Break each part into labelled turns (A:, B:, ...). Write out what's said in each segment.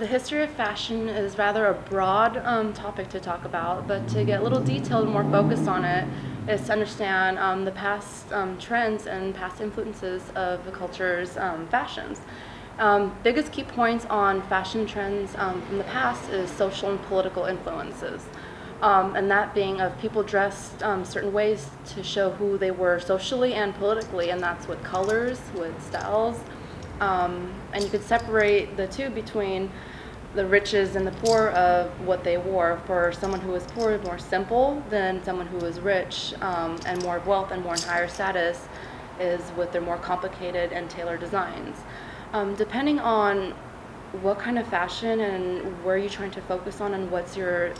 A: The history of fashion is rather a broad topic to talk about, but to get a little detailed and more focused on it is to understand the past trends and past influences of the culture's fashions. Biggest key points on fashion trends from the past is social and political influences. And that being of people dressed certain ways to show who they were socially and politically, and that's with colors, with styles. And you could separate the two between the riches and the poor of what they wore. For someone who was poor, more simple than someone who was rich and more of wealth and more in higher status is with their more complicated and tailored designs. Depending on what kind of fashion and where you're trying to focus on and what's your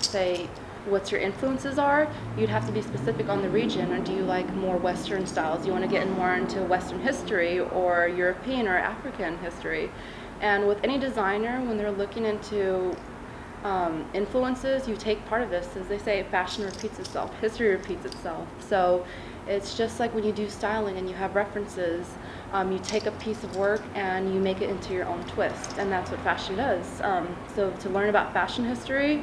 A: influences are, you'd have to be specific on the region. Or do you like more Western styles? You want to get more into Western history or European or African history? And with any designer, when they're looking into influences, you take part of this. As they say, fashion repeats itself, history repeats itself. So it's just like when you do styling and you have references, you take a piece of work and you make it into your own twist, and that's what fashion does. So to learn about fashion history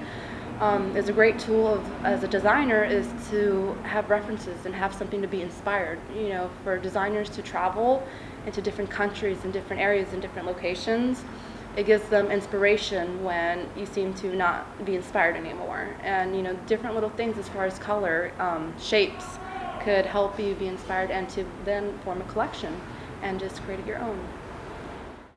A: is a great tool as a designer, is to have references and have something to be inspired. You know, for designers to travel into different countries and different areas and different locations, it gives them inspiration when you seem to not be inspired anymore. And you know, different little things as far as color, shapes could help you be inspired and to then form a collection and just create your own.